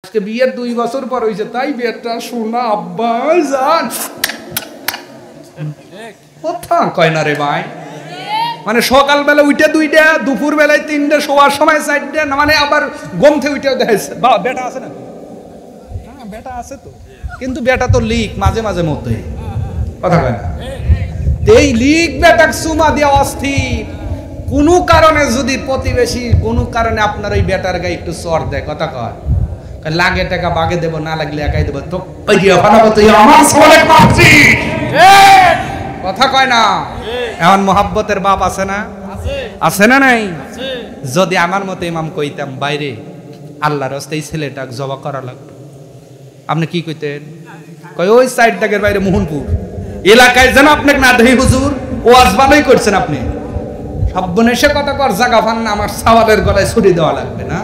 আজকে বিয়ের 2 বছর পর হইছে, তাই বিয়েটা শোনা আব্বাই জান কথা কয় না রে ভাই। মানে সকালবেলা উঠে 2টা, দুপুর বেলায় 3টা, শোয়ার সময় 4টা, মানে আবার ঘুম থেকে উঠেও দেখেছে বা বেটা আছে না? হ্যাঁ বেটা আছে তো, কিন্তু বেটা তো লিক মাঝে মাঝে মধ্যে কথা কয় না। এই লিক বেটাক সুমা দেওয়া অস্থির। কোনো কারণে যদি প্রতিবেশী কোনো কারণে আপনার ওই বেটার গায়ে একটু চর দেয়, কথা কয় লাগে টাকা বাগে দেব, না লাগলে একাই দেবো, তো কথা কয় না। এমন মোহাব্বতের বাপ আছে না? আছে না নাই? যদি আমার মতো ইমাম কইতাম বাইরে আল্লাহর রাস্তায় এই ছেলেটাকে জবা করা লাগবে, আপনি কি কইতেন? কয় ওই সাইড দাগের বাইরে মোহনপুর এলাকায় যেন আপনাকে না দেই হুজুর, ওয়াজ ভালোই করছেন আপনি, সব্বনেশে কথা কর জায়গা পান না, আমার সাওয়ালের গলায় ছুরি দেওয়া লাগবে না।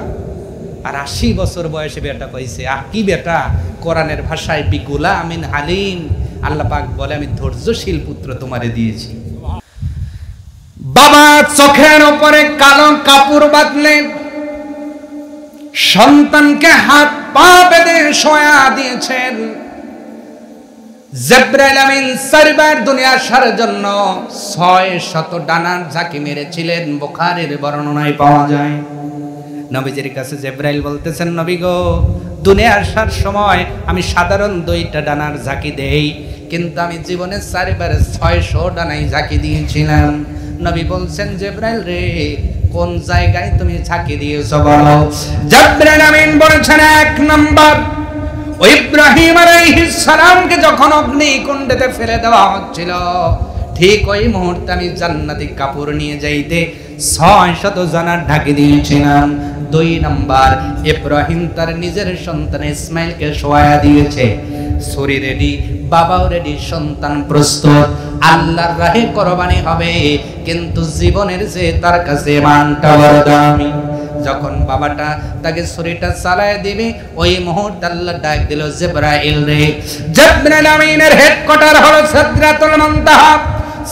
আর 80 বছর বয়সে বেটা কইছে, আহ কি বেটা, কোরআনের ভাষায় বিগুলা আমিন হালিম, আল্লাহ পাক বলে আমি ধৈর্যশীল পুত্র তোমারে দিয়েছি। বাবা চোখের উপরে কালো কাপড় বাঁধলেন, সন্তানকে হাত পা বেঁধে শোয়া দিয়েছেন। জিবরাইল আমিন 4 বার দুনিয়া আসার জন্য 600 ডানার ঝাঁকি মেরেছিলেন, বুখারীর বর্ণনায় পাওয়া যায়। নবীজির কাছে জিবরাইল বলতেছেন, নবী গো, দুনিয়া আসার সময় আমি সাধারণ 2টা ডানার ঝাঁকি দেই, কিন্তু আমি জীবনে 4 বার 600 ডানাই ঝাঁকি দিয়েছিলাম। নবী বলছেন, জিবরাইল রে, কোন জায়গায় তুমি ঝাঁকি দিয়েছো বলো? জিবরাইল আমিন বলেছেন, 1 নাম্বার, ইব্রাহিম আলাইহিস সালামকে যখন অগ্নিকুণ্ডে ফেলে দেওয়া হচ্ছিল, ঠিক ওই মুহূর্তে আমি জান্নাতি কাপড় নিয়ে যাইতে 600 জানার ঢাকি দিয়েছিলাম। 2 নাম্বার, ইব্রাহিম তার নিজের সন্তান ইসমাইলকে শোয়া দিয়েছে, ছুরি রেডি, বাবাও রেডি, সন্তান প্রস্তুত, আল্লাহর রাহে কুরবানি হবে, কিন্তু জীবনের যে তার কাছে মানটা বড় দামি। যখন বাবাটা তাকে ছুরিটা চালায় দিবে, ওই মুহূর্তে আল্লাহ ডাক দিল, জিবরাইল রে। জিবরাইল আমিনের হেডকোয়ার্টার হলো সিদরাতুল মুনতাহা।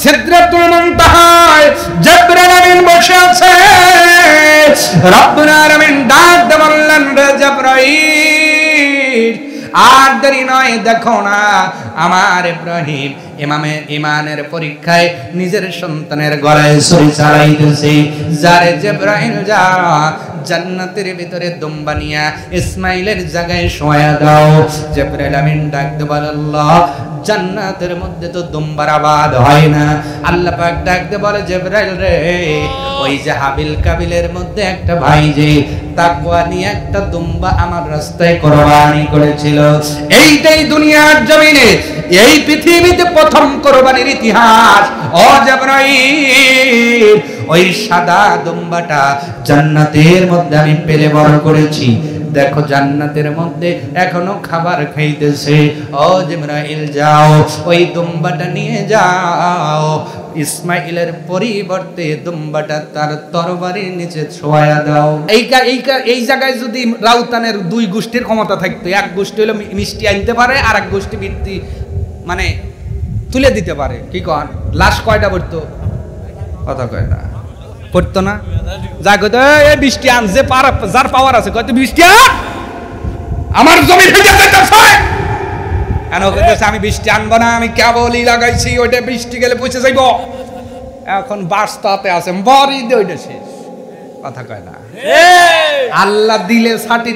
সিদরাতুল মুনতাহায় জিবরাইল আমিন বসে আছে। রব্বুল আলামিন ডাক দিয়ে বললেন, রে জিবরাইল, আর দেরি নয়, দেখো না আমার ইব্রাহিম ইমানের পরীক্ষায় নিজের সন্তানের গলায় ছুরি চালাইতেছে। যারে জিবরাইল, যা জান্নাতের ভিতরে দুম্বা নিয়া ইসমাইলের জায়গায় শোয়া দাও। জিবরাইল আমিন ডাক দিয়ে বলে, আল্লাহ, জান্নাতের মধ্যে তো দুম্বার আবাদ হয় না। আল্লাহ পাক ডাক দিয়ে বলে, জিবরাইল রে, ওই যে হাবিল কাবিলের মধ্যে একটা ভাই যে তাকওয়া নিয়ে একটা দুম্বা আমার রাস্তায় কুরবানি করেছিল, এইটাই দুনিয়ার জমিনে, এই পৃথিবীতে প্রথম কুরবানির ইতিহাস। ও জিবরাইল, ওই সাদা দুম্বাটা জান্নাতের মধ্যে আমি পেলে বড় করেছি, দেখো জান্নাতের মধ্যে এখনো খাবার খাইতেছে। ও জিবরাইল, যাও ওই দুম্বাটা নিয়ে যাও, ইসমাইলের পরিবর্তে দুম্বাটা তার তরবারির নিচে ছোঁয়া দাও। এই জায়গায় যদি রাউতানের 2 গোষ্ঠীর ক্ষমতা থাকতো, এক গোষ্ঠী হলো মিষ্টি আনতে পারে, আর এক গোষ্ঠী বৃত্তি মানে তুলে দিতে পারে, কি কন? লাশ কয়টা পড়তো? কথা কয় না, পড়তো না। যা কইতো, এই বৃষ্টি আন, যে যার পাওয়ার আছে কয়তো বৃষ্টি আমার জমি থেকে যেতেছে, কেন কইতেছে আমি বৃষ্টি আনবো না, আমি কেবলই লাগাইছি, ওইটা বৃষ্টি গেলে পৌঁছে যাইব। এখন বাস্তাতে আছে, বড়ি দিয়ে ওইটা শেষ, কথা কয় না। আল্লাহ দিলে ছাতি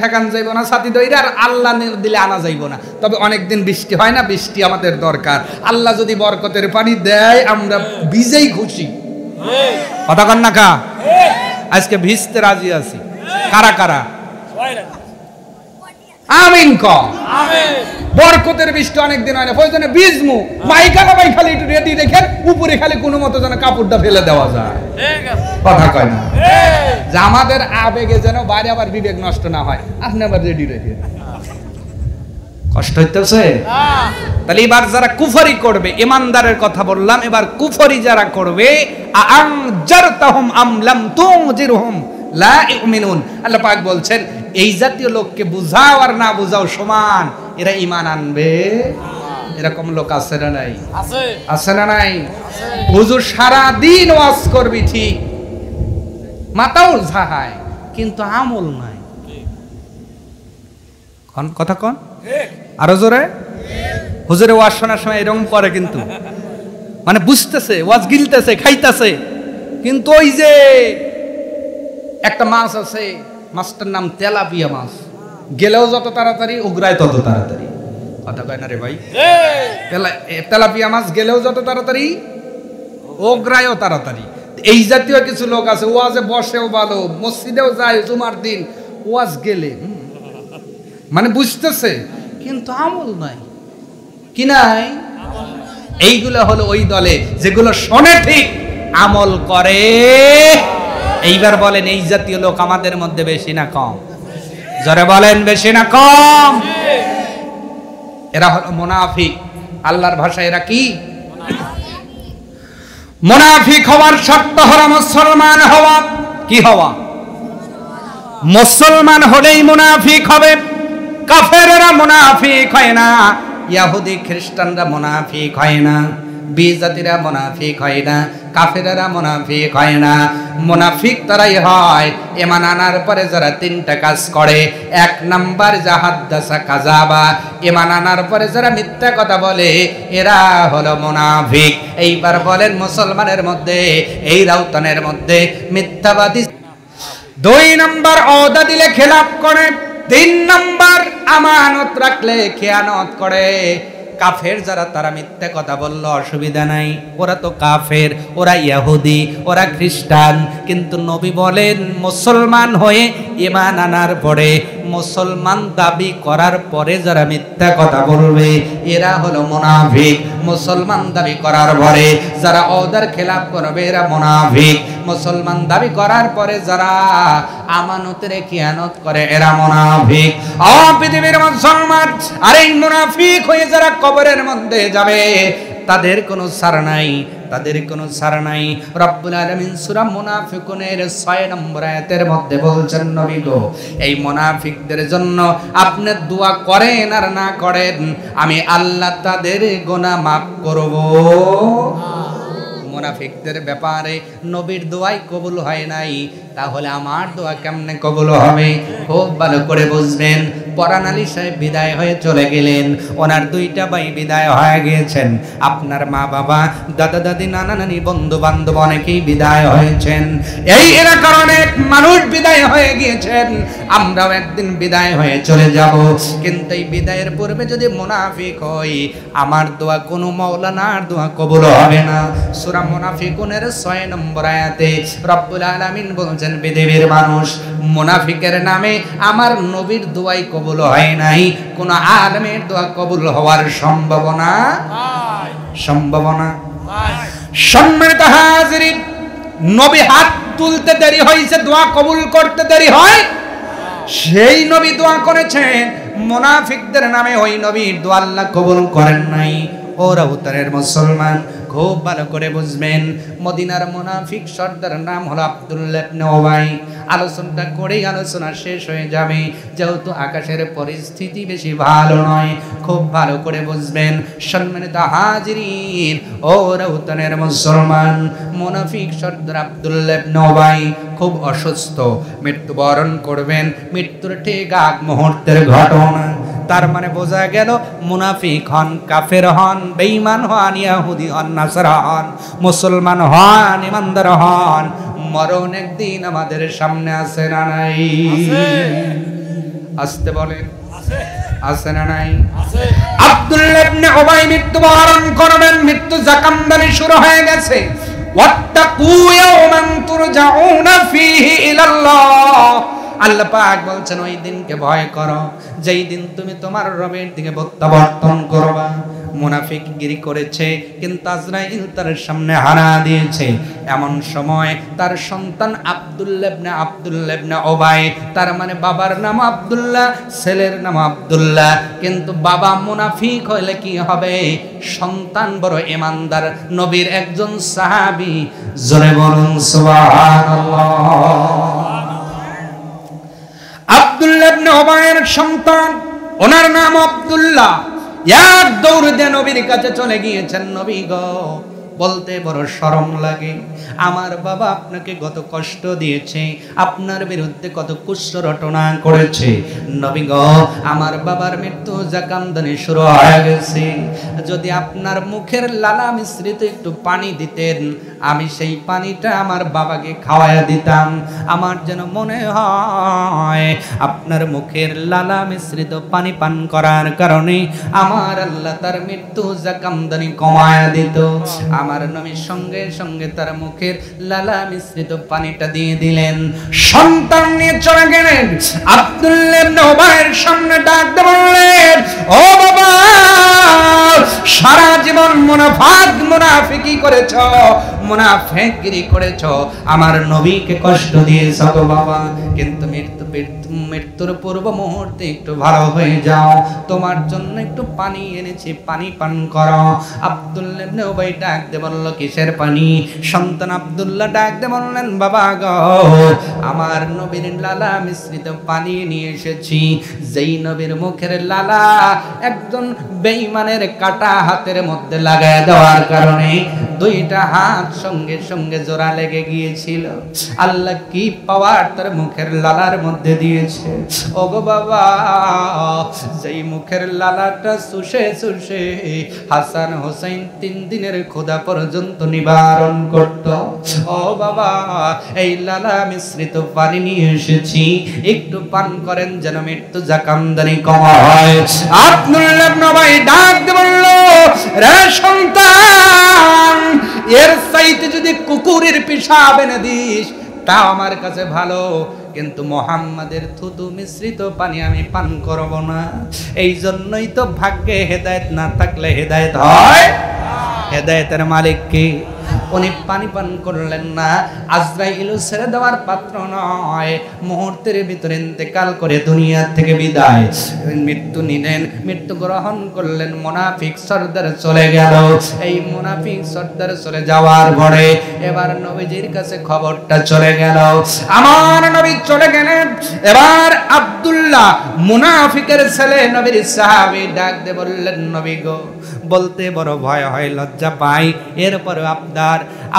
ঠেকান যাইব না, ছাতি দইরা, আর আল্লাহ দিলে আনা যাইব না। তবে অনেকদিন বৃষ্টি হয় না, বৃষ্টি আমাদের দরকার। আল্লাহ যদি বরকতের পানি দেয়, আমরা ভিজেই খুশি, কথা কন না কা? আজকে ভিজতে রাজি আছি, কারা কারা? আমিন ক। বরকতের বৃষ্টি অনেকদিন হয় না, প্রয়োজনে বীজমু মাইকালা ভাই খালি একটু রেডি রেখেন, উপরে খালি কোনো মতো যেন কাপড়টা ফেলে দেওয়া যায়, কথা কয় না? যে আমাদের আবেগে যেন বাইরে আবার বিবেক নষ্ট না হয়, আপনি আবার রেডি রেখে। কষ্ট হইতেছে? তাহলে এবার যারা কুফরি করবে, ইমানদারের কথা বললাম, এবার কুফরি যারা করবে, আনজারতাহুম আম লাম তুনজিরহুম লা ইউমিনুন। আল্লাহ পাক বলছেন, এই জাতীয় লোককে বুঝাও আর না বুঝাও সমান, এরা ঈমান আনবে? এরকম লোক আছে না নাই? আছে না নাই? হুজুর সারা দিন ওয়াজ করবি ঠিক, মাথাও ঝাহায়, কিন্তু আমল নাই। কথা কন আরো জোরে। হুজুরে ওয়াজ শোনার সময় এরকম করে, কিন্তু মানে বুঝতেছে, ওয়াজ গিলতেছে, খাইতেছে, কিন্তু ওই যে একটা মাছ আছে, মাছটার নাম তেলাপিয়া মাছ, গেলেও যত তাড়াতাড়ি উগরায় তত তাড়াতাড়ি। কথা কয় না রে ভাই? তেলাপিয়া মাছ গেলেও যত তাড়াতাড়ি উগরায়ও তাড়াতাড়ি। এই জাতীয় কিছু লোক আছে, ওয়াজে বসেও ভালো, মসজিদেও যায় জুমার দিন, ওয়াজ গেলে মানে বুঝতেছে কিন্তু আমল নাই। কি নাই? এইগুলো হলো ওই দলে যেগুলো শোনে ঠিক, আমল করে। এইবার বলেন এই জাতীয় লোক আমাদের মধ্যে বেশি না কম? জোরে বলেন বেশি না কম? এরা হলো মুনাফিক। আল্লাহর ভাষায় এরা কি? মুনাফিক হওয়ার শর্ত হলো মুসলমান হওয়া। কি হওয়া? মুসলমান হলেই মুনাফিক হবে। কাফেররা মুনাফিক হয় না, ইহুদি খ্রিস্টানরা মুনাফিক হয় না, বিজাতিরা মুনাফিক হয় না, কাফেররা মুনাফিক হয় না। মুনাফিক তারাই হয় ঈমান আনার পরে যারা তিনটা কাজ করে। এক নাম্বার জাহাদাসা কাযাবা, ঈমান আনার পরে যারা মিথ্যা কথা বলে, এরা হলো মুনাফিক। এইবার বলেন মুসলমানের মধ্যে, এই রাউতানের মধ্যে মিথ্যাবাদী। দুই নাম্বার ওয়াদা দিলে খেলাপ করে। তিন নাম্বার আমানত রাখলে খেয়ানত করে। কাফের যারা, তারা মিথ্যা কথা বললো অসুবিধা নাই, ওরা তো কাফের, ওরা ইহুদি, ওরা খ্রিস্টান। কিন্তু নবী বলেন মুসলমান হয়ে ঈমান আনার পরে, মুসলমান দাবি করার পরে যারা মিথ্যা কথা বলবে, এরা হলো মুনাফিক। মুসলমান দাবি করার পরে যারা ওয়াদার খেলাপ করবে, এরা মুনাফিক। মুসলমান দাবি করার পরে যারা আমানতের খেয়ানত করে, এরা মুনাফিক। পৃথিবীর মুসলমান আর এই মুনাফিক হয়ে যারা কবরের মধ্যে যাবে, তাদের কোনো ছাড় নাই, তাদের কোনো ছাড় নাই। রব্বুল আলামিন সূরা মুনাফিকুনের 6 নম্বর আয়াতের মধ্যে বলছেন, নবী গো, এই মুনাফিকদের জন্য আপনি দোয়া করেন আর না করেন, আমি আল্লাহ তাদের গুনাহ মাফ করব। মুনাফিকদের ব্যাপারে নবীর দোয়াই কবুল হয় নাই, তাহলে আমার দোয়া কেমনে কবুল হবে? খুব ভালো করে বুঝবেন। পরান আলী সাহেব বিদায় হয়ে চলে গেলেন, ওনার দুইটা ভাই বিদায় হয়ে গিয়েছেন, আপনার মা বাবা, দাদা দাদি, নানা নানি, বন্ধু বান্ধব অনেকেই বিদায় হয়েছেন, এই এলাকার অনেক মানুষ বিদায় হয়ে গিয়েছেন। আমরাও একদিন বিদায় হয়ে চলে যাব, কিন্তু এই বিদায়ের পূর্বে যদি মুনাফিক হই, আমার দোয়া কোনো মাওলানার দোয়া কবুল হবে না। সূরা মুনাফিকুনের 6 নম্বর আয়াতে রব্বুল আলামিন বলছেন, পৃথিবীর মানুষ, মুনাফিকের নামে আমার নবীর দোয়াই কবুল হয় নাই, কোন আলেমের দোয়া কবুল হওয়ার সম্ভাবনা সম্মানিত হাজিরিন, নবী হাত তুলতে দেরি হয়েছে, দোয়া কবুল করতে দেরি হয়। সেই নবী দোয়া করেছেন, মুনাফিকদের নামে ওই নবীর দোয়া আল্লাহ কবুল করেন নাই। ওরা উত্তরের মুসলমান, খুব ভালো করে বুঝবেন। মদিনার মুনাফিক সর্দার নাম হলো আব্দুল্লাহ ইবনে উবাই। আলোচনাটা করেই আলোচনা শেষ হয়ে যাবে, যেহেতু আকাশের পরিস্থিতি বেশি ভালো নয়। খুব ভালো করে বুঝবেন সম্মানিত হাজিরিন, ওরা উত্তরের মুসলমান, মুনাফিক সর্দার আব্দুল্লাহ ইবনে উবাই খুব অসুস্থ, মৃত্যুবরণ করবেন। মৃত্যুর ঠিক আগ মুহূর্তের ঘটনা। তার মানে বোঝা গেল মুনাফিক হন, কাফের হন, বেঈমান হন, ইহুদি হন, নাসারা হন, মুসলমান হন, ইমানদার হন, মরণ একদিন আমাদের সামনে আছে না নাই? আসতে বলেন, আছে না নাই? আব্দুল্লাহ ইবনে উবাই মৃত্যুবরণ করবেন, মৃত্যু জাকামদানি শুরু হয়ে গেছে। ওয়াত্তাকু ইয়াওমান তুরজাউনা ফীহি ইলাল্লাহ, আল্লাহ পাক বলছেন ওই দিনকে ভয় করো, যেই দিন তুমি তোমার রবের দিকে প্রত্যাবর্তন করবা। মুনাফিক গিরি করেছে, কিন্তু আজরাইল তার সামনে হানা দিয়েছে। এমন সময় তার সন্তান আব্দুল্লাহ ইবনে উবাই, তার মানে বাবার নাম আব্দুল্লাহ, ছেলের নাম আব্দুল্লাহ, কিন্তু বাবা মুনাফিক হইলে কি হবে? সন্তান বড় ঈমানদার, নবীর একজন সাহাবী। জোরে বলুন সুবহানাল্লাহ। আব্দুল্লাহ ইবনে উবাইয়ের সন্তান, ওনার নাম আব্দুল্লাহ। এক দৌড় দিয়ে নবীর কাছে চলে গিয়েছেন, নবী গো, বলতে বড় শরম লাগে। আমার বাবা আপনাকে কত কষ্ট দিয়েছে, আপনার বিরুদ্ধে কত কুৎসা রটনা করেছে। নবী গো, আমার বাবার মৃত্যু জাকামদানি শুরু হয়ে গেছে। যদি আপনার মুখের লালা মিশ্রিত একটু পানি দিতেন, আমি সেই পানিটা আমার বাবাকে খাওয়ায়া দিতাম। আমার যেন মনে হয় আপনার মুখের লালা মিশ্রিত পানি পান করার কারণে আমার আল্লাহ তার মৃত্যু জাকামদানি কমায়া দিত। আমার নবী সঙ্গে সঙ্গে তার মুখের লালা মিশ্রিত পানিটা দিয়ে দিলেন। সন্তান নিয়ে চলে গেলেন। আব্দুল্লাহ ইবনে উবাইয়ের সামনে ডাক দিয়ে বললেন, ও বাবা, সারা জীবন মুনাফিকি করেছ, মুনাফিকগিরি করেছ, আমার নবীকে কষ্ট দিয়েছ গো বাবা, কিন্তু মৃত্যুর পূর্ব মুহূর্তে একটু ভালো হয়ে যাও, তোমার জন্য একটু পানি এনেছি, পানি পান করো। আব্দুল্লাহ ইবনে উবাই ডাক দিয়ে বলল, কিসের পানি? সন্তান আব্দুল্লাহ ডাক দিয়ে বললেন, বাবা গো, আমার নবীর লালা মিশ্রিত পানি নিয়ে এসেছি। যেই নবীর মুখের লালা একজন বেঈমানের কাটা হাতের মধ্যে লাগায় দেওয়ার কারণে দুইটা হাত সঙ্গে সঙ্গে জোড়া লেগে গিয়েছিল। আল্লাহ কি পাওয়ার তার মুখের লালার মধ্যে দিয়েছে। ওগো বাবা, যেই মুখের লালাটা শুষে শুষে হাসান হোসেন 3 দিনের ক্ষুধা পর্যন্ত নিবারণ করত, ও বাবা, এই লালা মিশ্রিত পানি নিয়ে এসেছি, একটু পান করেন যেন মৃত্যু জাকামদানি কমা হয়। আব্দুল্লাহ ইবনে উবাই ডাক দিয়ে বলল, রে সন্তান, এর চাইতে যদি কুকুরের পেশাব এনে দিস তাও আমার কাছে ভালো, কিন্তু মুহাম্মাদের থুতু মিশ্রিত পানি আমি পান করব না। এই জন্যই তো ভাগ্যে হেদায়েত না থাকলে হেদায়েত হয়। হেদায়েতের মালিক কে? উনি পানি পান করলেন না। আজরাইল ছেড়ে দেওয়ার পাত্র নয়, মুহূর্তের ভিতরে ইন্তেকাল করে দুনিয়া থেকে বিদায়, মৃত্যু নিলেন, মৃত্যু গ্রহণ করলেন। মুনাফিক সর্দার চলে গেল। এই মুনাফিক সর্দার চলে যাওয়ার পরে এবার নবীজির কাছে খবরটা চলে গেল, আমার নবী চলে গেলেন। এবার আব্দুল্লাহ মুনাফিকের ছেলে নবীর সাহাবী ডাক দিয়ে বললেন, নবী গো, বলতে বড় ভয় হয়, লজ্জা পাই, এরপরে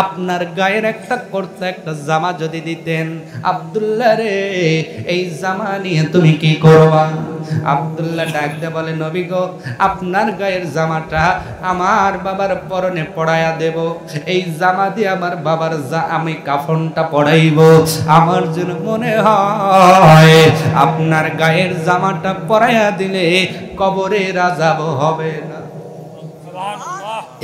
আপনার গায়ের একটা কুর্তা, একটা জামা যদি দিতেন। আব্দুল্লাহ রে, এই জামা নিয়ে তুমি কি করবা? আব্দুল্লাহ ডাক দিয়ে বলে, নবী গো, আপনার গায়ের জামাটা আমার বাবার পরনে পড়ায়া দেব, এই জামা দিয়ে আমার বাবার আমি কাফনটা পড়াইব। আমার যেন মনে হয় আপনার গায়ের জামাটা পরাইয়া দিলে কবরের আযাব হবে না।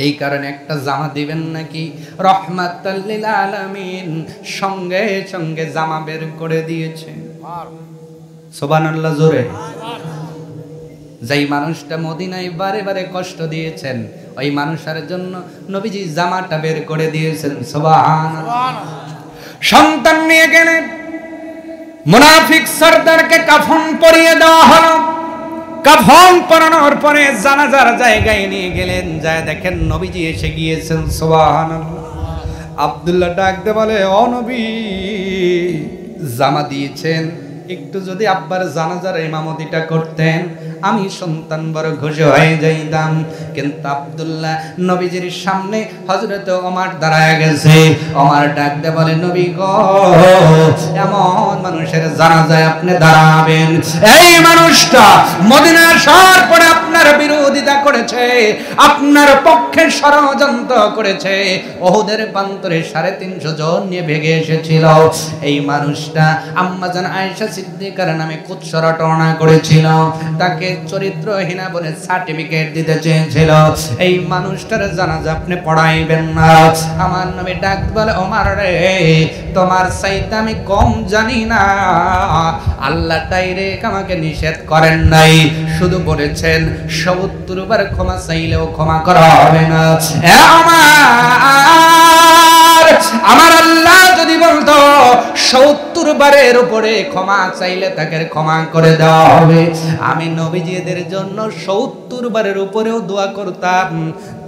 এই কারণে একটা জামা দিবেন নাকি? রহমাতাল লিল আলামিন সঙ্গে সঙ্গে জামা বের করে দিয়েছে। সুবহানাল্লাহ জোরে। যেই মানুষটা মদিনায় বারে বারে কষ্ট দিয়েছেন, ওই মানুষের জন্য নবীজি জামাটা বের করে দিয়েছেন। সুবহানাল্লাহ। সন্তান নিয়ে গেলেন, মুনাফিক সরদারকে কাফন পরিয়ে দেওয়া হলো। কাফন পরানোর পরে জানাজার জায়গায় নিয়ে গেলেন, যায় দেখেন নবীজি এসে গিয়েছেন। সুবহানাল্লাহ। আব্দুল্লাহ ডাক দিয়ে বলে, ও নবী, জামা দিয়েছেন, একটু যদি আব্বার জানাজার ইমামতিটা করতেন, আমি সন্তান বড় খুশি হয়ে যাইতাম। কিন্তু আব্দুল্লাহ নবীজির সামনে হযরত ওমর দাঁড়ায় গেছে। ওমর ডাক দিয়ে বলে, নবী গো, এমন মানুষের জানাজায় আপনি দাঁড়াবেন? এই মানুষটা মদিনা আসার পরে আপনার বিরোধিতা করেছে, আপনার পক্ষে ষড়যন্ত্র করেছে, ওহুদের প্রান্তরে 350 জন নিয়ে ভেগে এসেছিল। এই মানুষটা আম্মাজান আয়েশা সিদ্দিকার নামে কুৎসা রটনা করেছিল, তাকে চরিত্রহীনা বলে সার্টিফিকেট দিতে চেয়েছিল। এই মানুষটার জানাজা আপনি পড়াইবেন না। আমার নবী ডাক বলে, ওমর রে, তোমার চাইতে আমি কম জানি না। আল্লাহ ডাইরেক্ট আমাকে নিষেধ করেন নাই, শুধু বলেছেন 70 বার ক্ষমা চাইলেও ক্ষমা করা হবে না। আমার আল্লাহ যদি বলতো 70 বারের উপরে ক্ষমা চাইলে তাকে ক্ষমা করে দেওয়া হবে, আমি নবীজিদের জন্য 70 বারের উপরেও দোয়া করতাম,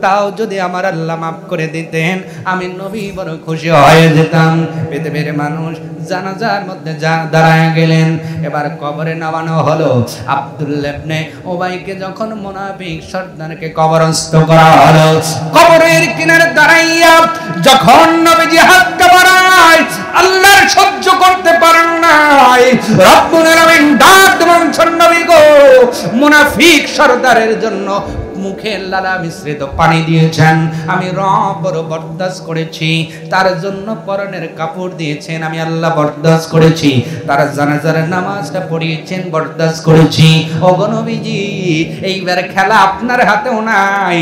তাও যদি আমার আল্লাহ মাফ করে দিতেন আমি নবী বড় খুশি হয়ে যেতাম। পৃথিবীর মানুষ জানাজার মধ্যে দাঁড়ায় গেলেন। এবার কবরে নামানো হলো। আব্দুল্লাহ ইবনে উবাইকে যখন মুনাফিক সর্দারকে কবরস্থ করা হলো, কবরের কিনারে দাঁড়াইয়া যখন নবীজি হাতটা বাড়ায়, আল্লাহ সহ্য করতে পারেন নাই, রব্বুল আলামিন ডাক বলছেন, নবী গো, মুনাফিক সর্দারের জন্য মুখে লালা মিশ্রিত পানি দিয়েছেন, আমি রব বড় বরদাস্ত করেছি। তার জন্য পরনের কাপড় দিয়েছেন, আমি আল্লাহ বরদাস্ত করেছি। তার জানাজার নামাজটা পড়িয়েছেন, বরদাস্ত করেছি। ওগো নবীজি, এইবার খেলা আপনার হাতেও নাই,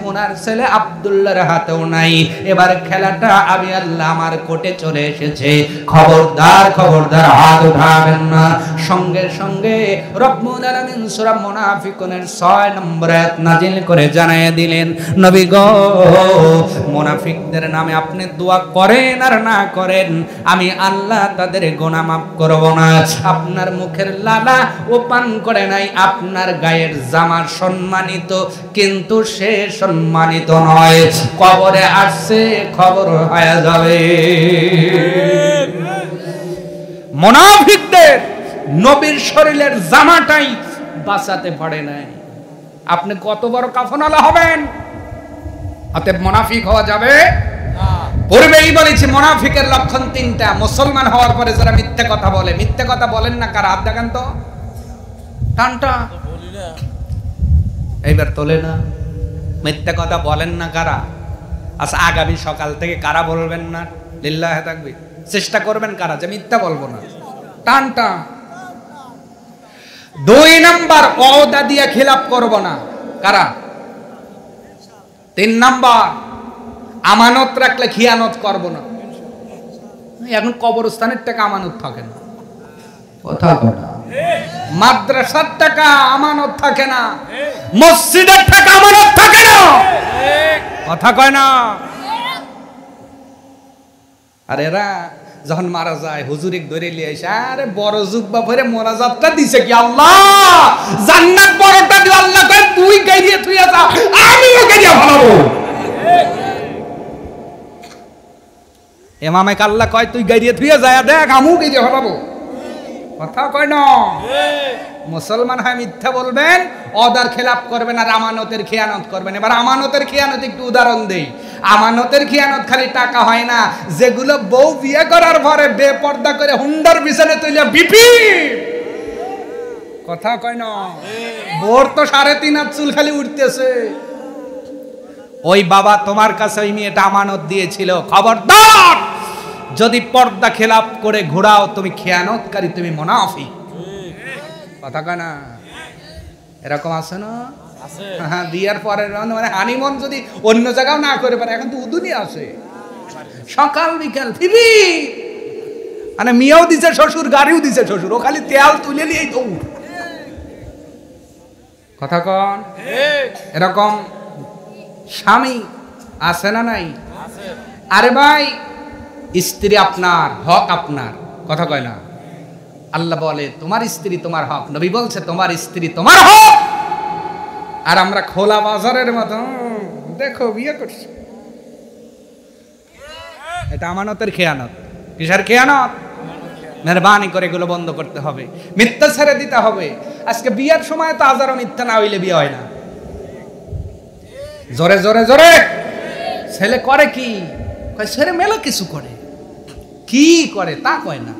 ওনার ছেলে আব্দুল্লাহর হাতেও নাই। এবার খেলাটা আমি আল্লাহ আমার কোর্টে চলে এসেছে। খবরদার খবরদার, হাত উঠাবেন না। সঙ্গে সঙ্গে রব্বুল আলামিন সূরা মুনাফিকুনের 6 নম্বর আয়াত নাজিল করে জানায় দিলেন, নবী গো, মুনাফিকদের নামে আপনি দোয়া করেন আর না করেন, আমি আল্লাহ তাদের গুনাহ মাফ করব না। আপনার মুখের লালা ও পান করে নাই, আপনার গায়ের জামা সম্মানিত, কিন্তু সে সম্মানিত নয়। কবরে আসছে, খবর হয়ে যাবে। মুনাফিকদের নবীর শরীরের জামাটাই বাঁচাতে পারে নাই। আপনি কত বড় কাফনওয়ালা হবেন, অতএব মুনাফিক হওয়া যাবে না। পূর্বেই বলেছি মুনাফিকের লক্ষণ 3টা। মুসলমান হওয়ার পরে যারা মিথ্যে কথা বলে, মিথ্যে কথা বলেন না কারা? হাত দেখান তো, টানটা এইবার তোলে না। মিথ্যে কথা বলেন না কারা? আচ্ছা, আগামী সকাল থেকে কারা বলবেন না? লিল্লাহে তাকবীর। চেষ্টা করবেন কারা যে মিথ্যা বলবো না? টানটা। 2 নাম্বার, ওয়াদা দিয়ে খিলাফ করব না। কারা? 3 নাম্বার, আমানত রাখলে খিয়ানত করব না। এখন কবরস্থানের টাকা আমানত থাকে না, কথা কয় না। মাদ্রাসার টাকা আমানত থাকে না, মসজিদের টাকা আমানত থাকে না, কথা কয় না। আর এরা যখন মারা যায় হুজুরিক ধরে লিয়ে আসে, আরে বড় জুব্বা পরে মোনাজাতটা দিছে কি, আল্লাহ জান্নাত বড়টা দিও, আল্লাহ কয় তুই গাইরিয়ে তুই আসা, আমিও গাইরিয়া ভালো। ইমামে আল্লাহ কয় তুই গাইরিয়ে তুই যায় দেখ, আমিও গাইরিয়া ভালো, কথা কয় না। মুসলমান হয় মিথ্যা বলবেন, ওয়াদার খেলাফ করবেন, আর আমানতের খেয়ানত করবেন। এবার আমানতের খেয়ানত একটু উদাহরণ দেই। আমানতের খেয়ানত খালি টাকা হয় না, যেগুলো বউ বিয়ে করার পরে বেপর্দা করে হুন্ডার বিছানে তুলে বিপি, কথা কয় না। বোর তো 3.5 হাত চুল খালি উঠতেছে। ওই বাবা তোমার কাছে ওই মেয়েটা আমানত দিয়েছিল, খবরদার যদি পর্দা খেলাফ করে ঘোরাও তুমি খেয়ানতকারী, তুমি মুনাফিক, কথা কয় না। এরকম আছে না? হ্যাঁ, বিয়ার পরে মানে হানিমুন যদি অন্য জায়গাও না করে পারে, এখন তো উদুনি আছে, সকাল বিকাল ফিরি, মানে মেয়েও দিছে শ্বশুর, গাড়িও দিছে শ্বশুর, ও খালি তেল তুলে নিয়েই দৌড়, কথা কন। এরকম স্বামী আছে না নাই? আরে ভাই, স্ত্রী আপনার, হক আপনার, কথা কয় না। আল্লাহ বলে তোমার স্ত্রী তোমার হক, নবী বলছে তোমার স্ত্রী তোমার হক। আর আমরা খোলা বাজারের মতো দেখো বিয়ে করছি, এটা আমানতের খেয়ানত। কিসের খেয়ানত? মেহরবানি করে এগুলো বন্ধ করতে হবে, মিথ্যা ছেড়ে দিতে হবে। আজকে বিয়ের সময় তো হাজারো মিথ্যা না হইলে বিয়ে হয় না। জোরে জোরে জোরে ছেলে করে কি? ছেলে মেলা কিছু করে, কি করে তা কয় না।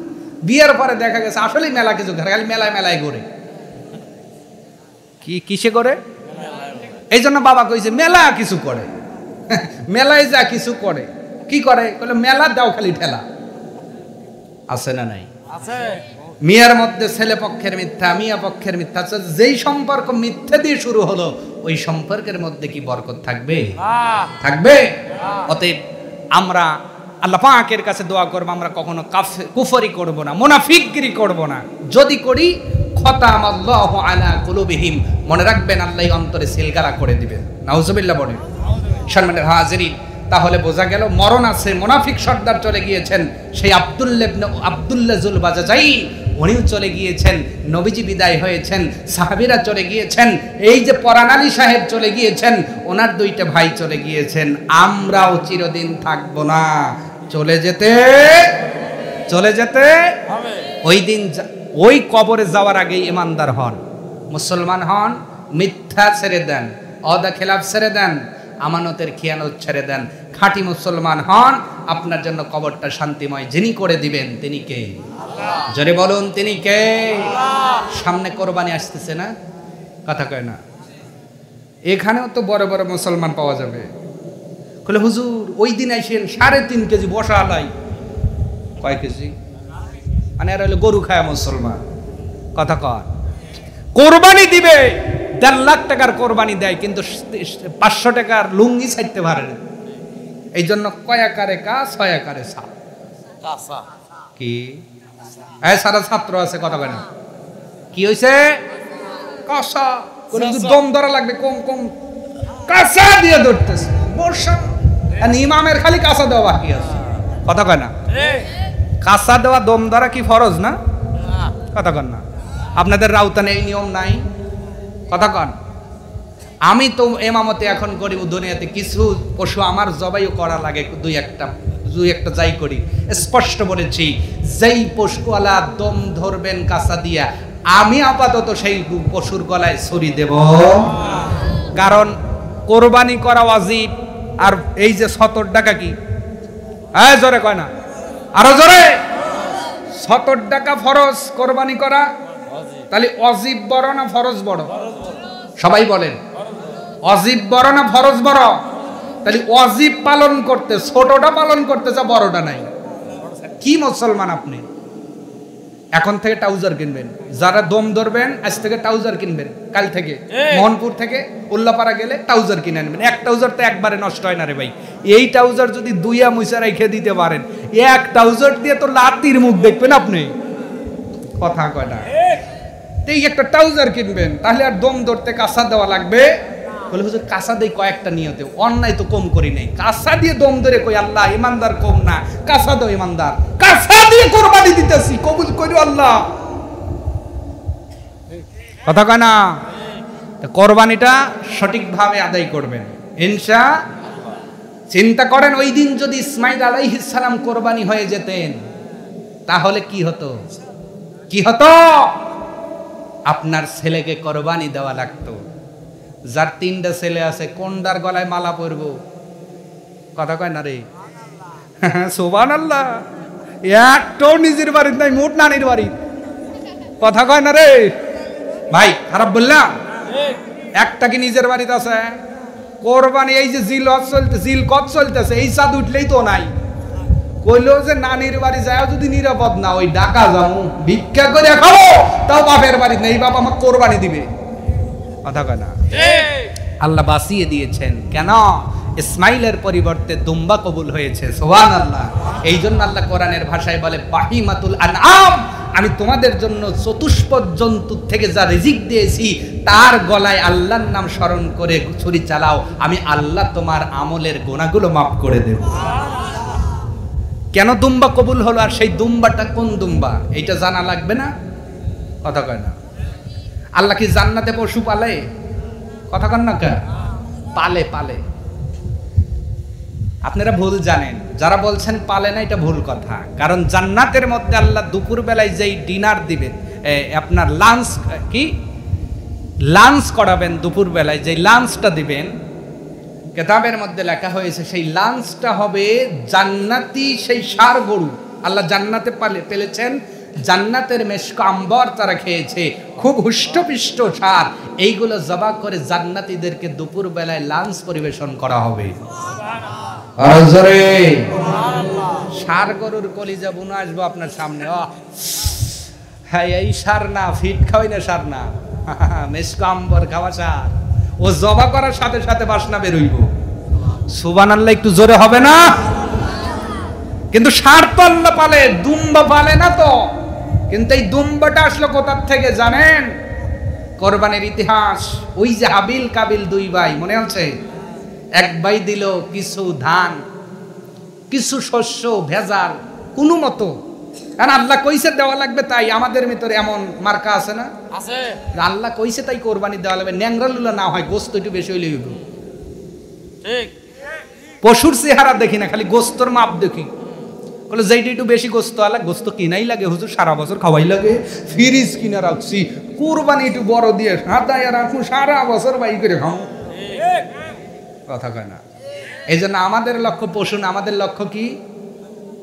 বিয়ের পরে দেখা গেছে আসলে মেলা কিছু করে, খালি মেলায় মেলায় ঘুরে। কি কিসে করে? এই জন্য বাবা কইছে মেলা কিছু করে, মেলায় যা কিছু করে। কি করে? বলে মেলা দাও খালি ঠেলা। আছে না নাই? আছে। মিয়ার মধ্যে ছেলে পক্ষের মিথ্যা, মিয়া পক্ষের মিথ্যা। যেই সম্পর্ক মিথ্যা দিয়ে শুরু হলো, ওই সম্পর্কের মধ্যে কি বরকত থাকবে? থাকবে। অতএব আমরা আল্লাহ পাকের কাছে দোয়া করবো, আমরা কখনো কুফরি করব না, মুনাফিকগিরি করব না। যদি করি খতাম আল্লাহু আলা কুলুবিহিম, মনে রাখবেন আল্লাহ অন্তরে সিলগালা করে দিবেন। নাউজুবিল্লাহ বলেন। সম্মানের হাজিরিন, তাহলে বোঝা গেল মরণ আছে, মুনাফিক সর্দার চলে গিয়েছেন, সেই আব্দুল্লাহ জুল বাজাজাই উনিও চলে গিয়েছেন, নবীজি বিদায় হয়েছেন, সাহাবীরা চলে গিয়েছেন, এই যে পরাণ আলী সাহেব চলে গিয়েছেন, ওনার দুইটা ভাই চলে গিয়েছেন, আমরাও চিরদিন থাকবো না, চলে যেতে হবে। ওই দিন ওই কবরে যাওয়ার আগে ইমানদার হন, মুসলমান হন, মিথ্যা ছেড়ে দেন, ওয়াদা খেলাফ ছেড়ে দেন, আমানতের খিয়ানত ছেড়ে দেন, খাঁটি মুসলমান হন, আপনার জন্য কবরটা শান্তিময় যিনি করে দিবেন তিনি কে? জোরে বলুন তিনি কে? সামনে কোরবানি আসতেছে না, কথা কয় না? এখানেও তো বড় বড় মুসলমান পাওয়া যাবে। বলে হুজুর ওই দিন আইসেন 3.5 কেজি বসা আলাই, কয় কেজি? মানে এরা হলো গরু খায় মুসলমান, কথা কয়। কোরবানি দিবে 1.5 লাখ টাকার কোরবানি দেয়, কিন্তু 500 টাকার লুঙ্গি ছাড়তে পারে না। এই জন্য কয় আকারে কাজ, 6 আকারে সাপ। কি সারা ছাত্র আছে, কথা কয় না? কি হয়েছে? কাঁচা দম ধরা লাগবে, কম কম কাঁচা দিয়ে ধরতেছে বর্ষা, ইমামের খালি কাঁচা দেওয়া বাকি আছে, কথা কয় না? কাঁচা দেওয়া দম ধরা কি ফরজ না, কথা কন না? আপনাদের রাউতানে এই নিয়ম নাই, কথা কন? আমি তো এমামতে এখন করি দুনিয়াতে, কিছু পশু আমার জবাইও করা লাগে, দুই একটা যাই করি, স্পষ্ট বলেছি, যেই পশুওয়ালা দম ধরবেন কাঁচা দিয়া, আমি আপাতত সেই পশুর গলায় ছুরি দেব, কারণ কোরবানি করা ওয়াজিব। আর এই যে 70 টাকা কি, জোরে কয় না, আরো জোরে, 70 টাকা ফরজ কোরবানি করা, তাহলে অজিব বড় না ফরজ বড়? সবাই বলেন, অজিব বড় না ফরজ বড়? তাহলে অজিব পালন করতে, ছোটটা পালন করতে যা বড়টা নাই। কি মুসলমান আপনি? এখন থেকে ট্রাউজার কিনবেন, যারা দম ধরবেন আজ থেকে ট্রাউজার কিনবেন, কাল থেকে মোহনপুর থেকে উল্লাপাড়া গেলে ট্রাউজার কিনে আনবেন। এক ট্রাউজার তো একবারে নষ্ট হয় না রে ভাই, এই ট্রাউজার যদি 2 মুইসা রেখে দিতে পারেন, এক ট্রাউজার দিয়ে তো লাতির মুখ দেখবেন আপনি, কথা কয় না? এই একটা ট্রাউজার কিনবেন, তাহলে আর দম ধরতে কাঁচা দেওয়া লাগবে। বলে হুজুর কাঁচা দেই কয়েকটা নিয়তে, অন্যায় তো কম করি নাই, কাঁচা দিয়ে দম ধরে কই আল্লাহ ইমানদার কম না, কাঁচা দাও ইমানদার, কাঁচা দিয়ে কোরবানি দিতেছি, কবুল করি আল্লাহ, কথা কয় না? কোরবানিটা সঠিকভাবে আদায় করবেন ইনশাআল্লাহ। চিন্তা করেন ওই দিন যদি ইসমাঈল আলাইহিস সালাম কোরবানি হয়ে যেতেন, তাহলে কি হতো? কি হতো? আপনার ছেলেকে কোরবানি দেওয়া লাগতো। যার 3টা ছেলে আছে, কোনটার গলায় মালা পরব, কথা কয় না রে? সুবহানাল্লাহ, একটাও নিজের বাড়ির নাই, মোট নানির বাড়ি, কথা কয় না রে ভাই? খারাপ বললাম? একটা কি নিজের বাড়িতে আছে? কোরবানি এই যে জিলকত চলতেছে, এই চাঁদ উঠলেই তো নাই, কইলো যে নানির বাড়ি যায় যদি নিরাপদ না, ওই ঢাকা যাবো ভিক্ষা করে খাবো, তাও বাপের বাড়ি নেই, বাপ আমাকে কোরবানি দিবে, কথা কয় না? আল্লাহ বাঁচিয়ে দিয়েছেন কেন? ইসমাইলের পরিবর্তে দুম্বা কবুল হয়েছে, সুবহানাল্লাহ। এই জন্য আল্লাহ কোরআনের ভাষায় বলে বাহিমাতুল আনআম, আমি তোমাদের জন্য চতুষ্পদ জন্তু থেকে যা রিজিক দিয়েছি, তার গলায় আল্লাহর নাম স্মরণ করে ছুরি চালাও, আমি আল্লাহ তোমার আমলের গুনাহগুলো মাফ করে দেব। কেন দুম্বা কবুল হলো? আর সেই দুম্বাটা কোন দুম্বা এইটা জানা লাগবে না, কথা কয় না? আল্লাহ কি জান্নাতে পশু পালে, কথা কন না? কে পালে? পালে আপনারা ভুল জানেন, যারা বলছেন পালে না, এটা ভুল কথা। কারণ জান্নাতের মধ্যে আল্লাহ দুপুর বেলায় যেই ডিনার দিবেন, আপনার লাঞ্চ করাবেন, দুপুর বেলায় যেই লাঞ্চটা দিবেন, কিতাবের মধ্যে লেখা হয়েছে সেই লাঞ্চটা হবে জান্নাতি সেই ষাঁড় গরু। আল্লাহ জান্নাতে পেলেছেন, জান্নাতের মেশক আম্বর তারা খেয়েছে, খুব হুষ্টপিষ্ট ষাঁড়, এইগুলো জবাই করে জান্নাতীদেরকে দুপুর বেলায় লাঞ্চ পরিবেশন করা হবে। ষাঁড় গরুর কলিজা বুনো আসবো আপনার সামনে, হ্যাঁ এই ষাঁড় না, ফিট খাওয়াই না ষাঁড় না, মেশক আম্বর খাওয়া ষাঁড়, ও জবা করার সাথে সাথে বাসনা বেরোইব। সুবহানাল্লাহ, একটু জোরে হবে না? কিন্তু ষাঁড় তো আল্লাহ পালে, দুম্বা পালে না তো। কিন্তু এই দুম্বাটা আসলো কোথার থেকে জানেন? কোরবানির ইতিহাস। ওই যে হাবিল কাবিল 2 ভাই, মনে আছে? এক ভাই দিল কিছু ধান, কিছু শস্য ভেজাল কোনো মতো, কারণ আল্লাহ কইছে দেওয়া লাগবে, তাই আমাদের ভিতরে এমন মার্কা আছে না, আছে, আল্লাহ কইছে তাই কোরবানি দেওয়া লাগবে। ন্যাংরালুলা না হয়, গোস্ত একটু বেশি হইলে হইব। ঠিক, পশুর চেহারা দেখি না, খালি গোস্তর মাপ দেখি। বলে যেইটা একটু বেশি গোস্ত আলা, গোস্ত কিনাই লাগে হুজুর, সারা বছর খাওয়াই লাগে, ফ্রিজ কিনে রাখছি, কোরবানি একটু বড় দিয়ে হাতায় রাখুন, সারা বছর বাই করে খাও। কথা কয় না। এই জন্য আমাদের লক্ষ্য পশু না, আমাদের লক্ষ্য কি?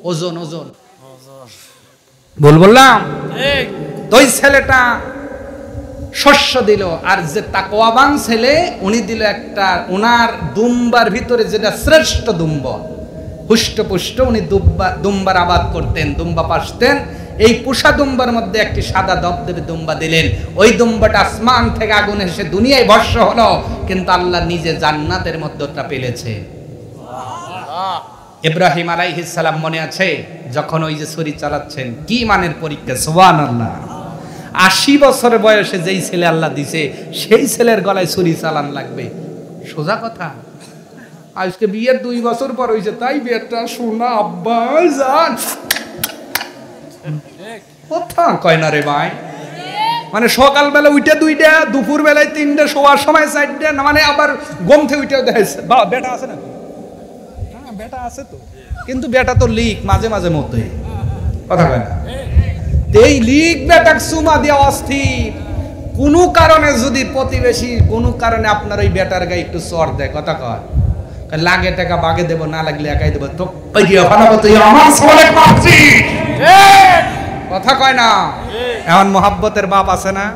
ওজন। ওজন ভুল বললাম? তো ওই ছেলেটা শস্য দিল, আর যে তাকওয়াবান ছেলে উনি দিল একটা, ওনার দুম্বার ভিতরে যেটা শ্রেষ্ঠ দুম্ব, হুষ্টপুষ্ট, উনি দুম্বার আবাদ করতেন, দুম্বা পাসতেন। এই পোষা দুম্বার মধ্যে একটি সাদা দবদবে দুম্বা দিলেন। ওই দুম্বাটা আসমান থেকে আগুন এসে দুনিয়ায় বর্ষ হলো, কিন্তু আল্লাহ নিজে জান্নাতের মধ্যে ওটা পেলেছে। ইব্রাহিম আলাইহিস সালাম মনে আছে, যখন ওই যে ছুরি চালাচ্ছেন, কি মানের পরীক্ষা, সুবহানাল্লাহ। 80 বছর বয়সে যেই ছেলে আল্লাহ দিছে, সেই ছেলের গলায় ছুরি চালান লাগবে? সোজা কথা। আজকে বিয়ের 2 বছর পর হয়েছে, তাই বিয়েটা শোনা আব্বা জান কথা কয় না রে ভাই। মানে সকালবেলা উঠে 2টা, দুপুর বেলায় 3টা, শোয়ার সময় 4টা, মানে আবার গমথে উঠেও দেখাইছে বা বেটা আছে না? হ্যাঁ বেটা আছে তো, কিন্তু বেটা তো লিক মাঝে মাঝে মতোই, কথা কয় না। এই লিক বেটাক সুমা দেওয়া অস্থির। কোনো কারণে যদি প্রতিবেশী কোনো কারণে আপনার ওই বেটার গায়ে একটু চর দেয়, কথা কয়, লাগে টাকা বাগে দেব, না লাগলে একাই দেবো, তো কথা কয় না। এমন মোহাব্বতের বাপ আছে না?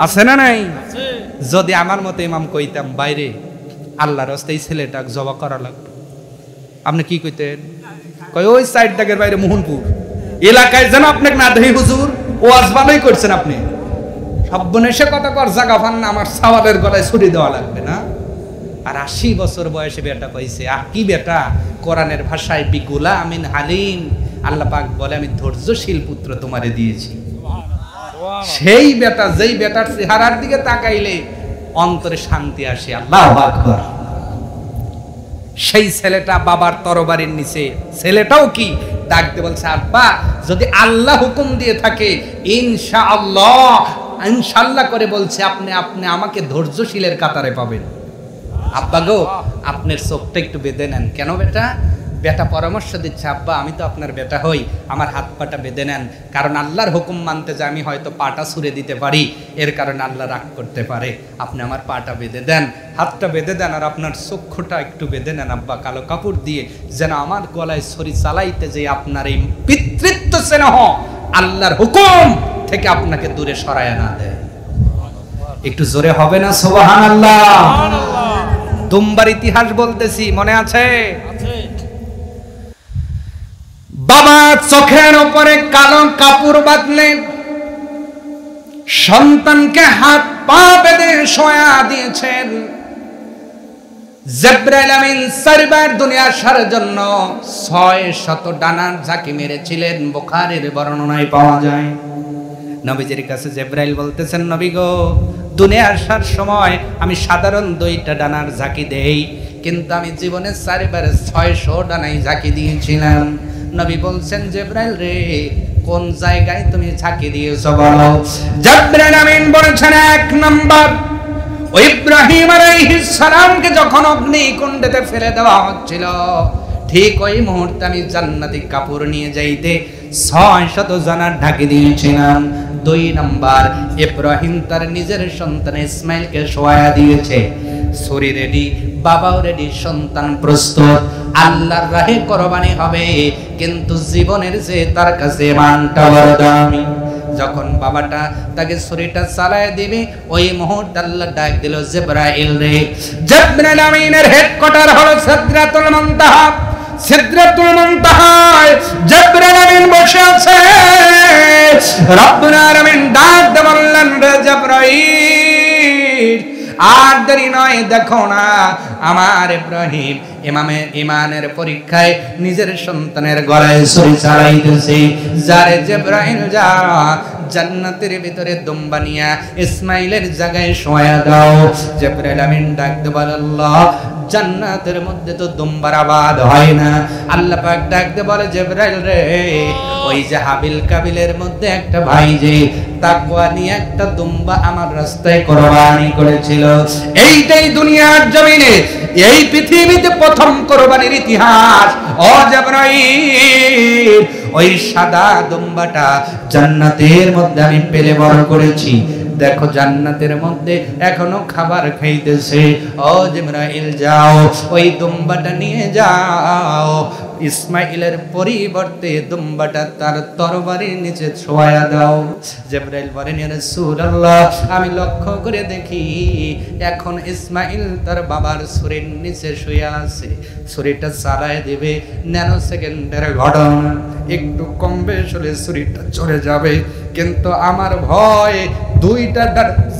আছে না নাই? যদি আমার মতো ইমাম কইতাম, বাইরে আল্লাহর রাস্তায় ছেলেটা জবা করা লাগবে, আপনি কি কইতেন? কয় ওই সাইড দাগের বাইরে মোহনপুর এলাকায় যেন আপনাকে না দেখি হুজুর, ও আসবানই করছেন আপনি, সব্বনেশে কথা কর, জাগা পান না, আমার সাওয়ালের গলায় ছুরি দেওয়া লাগবে না। আর 80 বছর বয়সে বেটা পাইছে। আর কি বেটা? কোরআনের ভাষায় বিগুলা আমিন হালিম, আল্লাহ পাক বলে আমি ধৈর্যশীল পুত্র তোমারে দিয়েছি। সেই বেটা, যেই বেটার চেহারার দিকে তাকাইলে অন্তরে শান্তি আসে, আল্লাহু আকবার। সেই ছেলেটা বাবার তরবারির নিচে, ছেলেটাও কি ডাকতে বলছে, আব্বা যদি আল্লাহ হুকুম দিয়ে থাকে ইনশাআল্লাহ, ইনশাআল্লাহ করে বলছে, আপনি আমাকে ধৈর্যশীলের কাতারে পাবেন। আব্বা গো, আপনার চোখটা একটু বেঁধে নেন। কেন বেটা? বেটা পরামর্শ দিচ্ছে, আব্বা আমি তো আপনার বেটা হই, আমার হাত পাটা বেঁধে নেন, কারণ আল্লাহর হুকুম মানতে যে আমি হয়তো পাটা ছুঁড়ে দিতে পারি, এর কারণে আল্লাহ রাগ করতে পারে, আপনি আমার পাটা বেঁধে দেন, হাতটা বেঁধে দেন, আর আপনার চক্ষুটা একটু বেঁধে নেন আব্বা কালো কাপড় দিয়ে, যেন আমার গলায় ছুরি চালাইতে যে আপনার এই পিতৃত্ব স্নেহ আল্লাহর হুকুম থেকে আপনাকে দূরে সরায় না দেয়। একটু জোরে হবে না সুবহানাল্লাহ? দুম্বার ইতিহাস বলতেছি, মনে আছে? বাবা চোখের উপরে কালো কাপড় বাঁধলেন, সন্তানকে হাত পা বেঁধে শোয়া দিয়েছেন। জিবরাইল আমিন 4 বার দুনিয়া আসার জন্য 600 ডানার ঝাঁকি মেরেছিলেন, বুখারীর বর্ণনায় পাওয়া যায়। নবীজির কাছে জিবরাইল বলতেছেন, নবী গো, দুনিয়া আসার সময় আমি সাধারণ 2টা ডানার ঝাঁকি দেই, কিন্তু আমি জীবনে 4 বার 600 ডানাই ঝাঁকি দিয়েছিলাম। নবী বলছেন, জিবরাইল রে, কোন জায়গায় তুমি ঝাঁকি দিয়েছো বলো? জিবরাইল আমিন বলেছেন, 1 নাম্বার, ইব্রাহিম আলাইহিস সালামকে যখন অগ্নিকুণ্ডে ফেলে দেওয়া হচ্ছিল, ঠিক ওই মুহূর্তে আমি জান্নাতি কাপড় নিয়ে যাইতে 600 জনার ঢাকি দিয়েছিলাম। 2 নাম্বার, ইব্রাহিম তার নিজের সন্তান ইসমাইলকে শোয়া দিয়েছে, ছুরি রেডি, বাবাও রেডি, সন্তান প্রস্তুত, আল্লাহর রাহে কোরবানি হবে, কিন্তু জীবনের যে তার কাছে মানটা বড় দামি। যখন বাবাটা তাকে ছুরিটা চালায় দিবে, ওই মুহূর্তে আল্লাহ ডাক দিল, জিবরাইল রে। জিবরাইল আমিনের হেডকোয়ার্টার হলো সিদরাতুল মুনতাহা। সিদরাতুল মুনতাহায় জিবরাইল আমিন বসে আছে। রব্বুল আলামিন ডাক দিয়ে বললেন, রে জিবরাইল, আর দেরি নয়, দেখো না আমার ইব্রাহিম ইমানের পরীক্ষায় নিজের সন্তানের গলায় ছুরি চালাইতেছে। যারে জিবরাইল যা, জান্নাতের ভিতরে দুম্বা নিয়া ইসমাইলের জায়গায় শোয়া দাও। জিবরাইল আমিন ডাক দে বলে আল্লাহ, জান্নাতের মধ্যে তো দুম্বার আবাদ হয় না। আল্লাহ পাক ডাক দে বলে জিবরাইল রে, ওই যে হাবিল কাবিলের মধ্যে একটা ভাই যে তাকওয়া নিয়ে একটা দুম্বা আমার রাস্তায় কুরবানি করেছিল, এইটাই দুনিয়ার জমিনে এই পৃথিবীতে প্রথম কুরবানির ইতিহাস। ও জিবরাইল, ওই সাদা দুম্বাটা জান্নাতের মধ্যে আমি পেলে বড় করেছি। দেখো জান্নাতের মধ্যে এখনো খাবার খাইতেছে। ও জিবরাইল যাও, ওই দুম্বাটা নিয়ে যাও, ইসমাইলের পরিবর্তে দুম্বাটা তার তরবারির নিচে ছোঁয়া দাও। জিবরাইল বলেন ইয়া রাসূলুল্লাহ, আমি লক্ষ্য করে দেখি এখন ইসমাইল তার বাবার ছুরির নিচে শুয়ে আছে। ছুরিটা চালায় দিবে, ন্যানো সেকেন্ডের ঘটনা, একটু কম বেশ হলে ছুরিটা চলে যাবে। কিন্তু আমার ভয়, দুইটা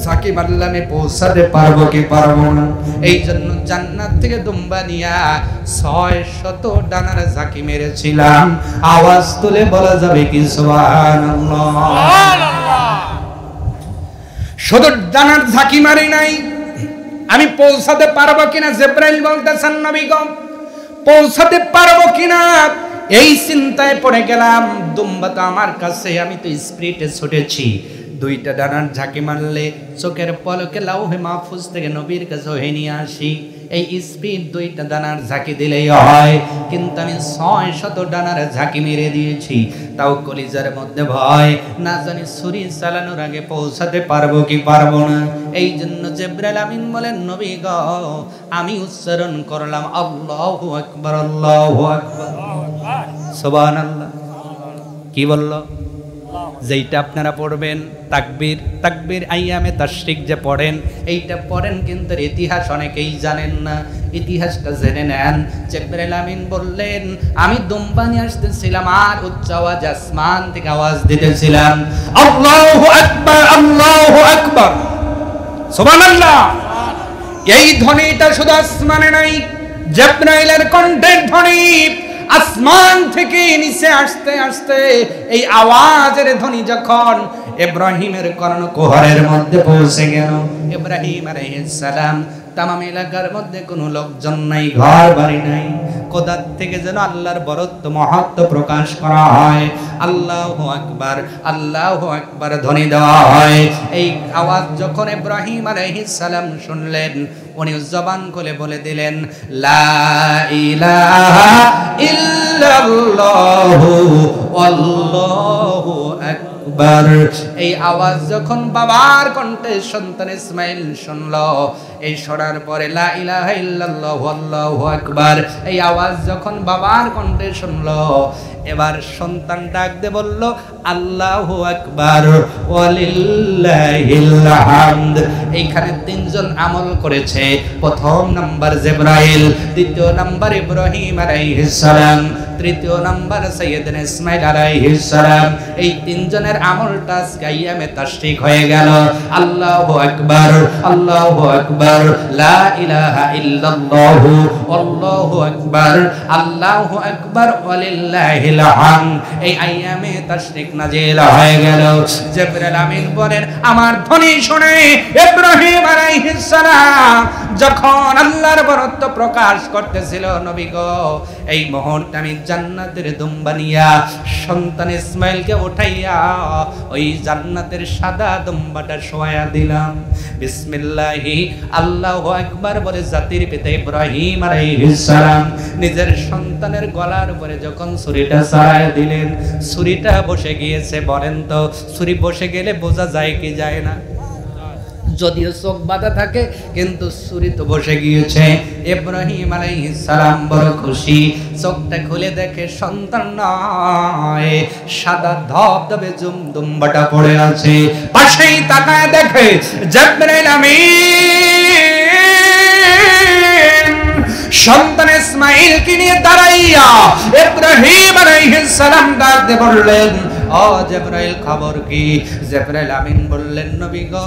ঝাঁকি মারলে আমি পৌঁছাতে পারবো কি পারবো না। এই জন্য জান্নাত থেকে দুম্বা নিয়া 600 ডানার ঝাঁকি মেরেছিলাম। আওয়াজ তুলে বলা যাবে কি সুবহানাল্লাহ। শুধু ডানার ঝাঁকি মারি নাই, আমি পৌঁছাতে পারবো কিনা জিবরাইল বলতেছেন নবী গো, পৌঁছাতে পারবো কিনা এই চিন্তায় পড়ে গেলাম। দুম্বা তো আমার কাছে, আমি তো স্পিডে ছুটেছি। দুইটা ডানার ঝাঁকি মারলে চোখের পলকে লাউহে মাহফুজ থেকে নবীর কাছে হয়ে নিয়ে আসি। এই স্পিড দুইটা ডানার ঝাঁকি দিলেই হয়, কিন্তু আমি 600 ডানার ঝাঁকি মেরে দিয়েছি। তাও কলিজার মধ্যে ভয়, না জানি ছুরি চালানোর আগে পৌঁছাতে পারবো কি পারবো না। এই জন্য জিবরাইল আমিন বলেন নবী গো, আমি উচ্চারণ করলাম আল্লাহু আকবার, আল্লাহু আকবার, সুবহানাল্লাহ। কি বললো? যেইটা আপনারা পড়বেন তাকবীর, তাকবীর আইয়ামে তাশরিক যে পড়েন, এইটা পড়েন কিন্তু ইতিহাস অনেকেই জানেন না। ইতিহাসটা জেনে নেন। জিবরাইল আমিন বললেন আমি দুম্বা নিয়ে আসতেছিলাম আর উচ্চ আওয়াজ আসমান থেকে আওয়াজ দিতেছিলাম আল্লাহু আকবার, আল্লাহু আকবার, সুবহানাল্লাহ। এই ধ্বনিটা শুধু আসমানে নাই, জিবরাইলের কণ্ঠের ধ্বনি আসমান থেকে নিচে আসতে আসতে এই আওয়াজের ধ্বনি যখন ইব্রাহিমের কর্ণকুহরের মধ্যে পৌঁছে গেল, ইব্রাহিম আলাইহিস সালাম তামাম এলাকার মধ্যে কোনো লোকজন নাই, ঘর বাড়ি নাই, কোথা থেকে যেন আল্লাহর বরত্ব মহত্ব প্রকাশ করা হয়। আল্লাহু আকবার, আল্লাহু আকবার ধ্বনি দেওয়া হয়। এই আওয়াজ যখন ইব্রাহিম আলাইহিস সালাম শুনলেন, উনি জবান খুলে বলে দিলেন লা ইলাহা ইল্লাল্লাহু আল্লাহু আকবার। এই আওয়াজ যখন বাবার কণ্ঠে সন্তান ইসমাইল শুনলো, এই শোনার পরে লা ইলাহা ইল্লাল্লাহু আল্লাহু আকবার এই আওয়াজ যখন বাবার কণ্ঠে শুনলো, এবার সন্তান ডাক দিয়ে বলল আল্লাহু আকবার ওয়ালিল্লাহিল হামদ। এইখানে তিনজন আমল করেছে। প্রথম নাম্বার জিবরাইল, দ্বিতীয় নাম্বার ইব্রাহিম আলাইহিস সালাম, তৃতীয় নাম্বার সাইয়েদনা ইসমাইল আলাইহিস সালাম। এই তিনজনের আমলটা আজকে আইয়ামে তাশরিক হয়ে গেল। আল্লাহু আকবার, আল্লাহু আকবার, লা ইলাহা ইল্লাল্লাহু আল্লাহু আকবার, আল্লাহু আকবার ওয়ালিল্লাহিল হামদ। এই আইয়ামে তাশরিক নাজিল হয়ে গেল। জিবরাইল আমিন বলেন আমার ধ্বনি শুনে ইব্রাহিম আলাইহিস সালাম যখন আল্লাহর বরত্ব প্রকাশ করতেছিল, নবী গো এই মুহূর্তে আমি জান্নাতের দুম্বা নিয়া সন্তান ইসমাইলকে উঠাইয়া ওই জান্নাতের সাদা দুম্বাটা শোয়া দিলাম। বিসমিল্লাহি আল্লাহু আকবার বলে জাতির পিতা ইব্রাহিম আলাইহিস সালাম নিজের সন্তানের গলার উপরে যখন ছুরিটা চালায় দিলেন, ছুরিটা বসে গিয়েছে। বলেন তো ছুরি বসে গেলে বোঝা যায় কি যায় না? যদিও চোখ বাঁধা থাকে কিন্তু ছুরি তো বসে গিয়েছে। ইব্রাহিম আলাইহিস সালাম বড় খুশি, চোখটা খুলে দেখে সন্তান নয়, সাদা ধবধবে দুম্বাটা পড়ে আছে। পাশেই তাকায় দেখে জিবরাইল আমিন সন্তান ইসমাইলকে নিয়ে দাঁড়াইয়া ইব্রাহিম আলাইহিস সালাম ডাকতে বললেন ও জিবরাইল খবর কি? জিবরাইল আমিন বললেন নবী গো,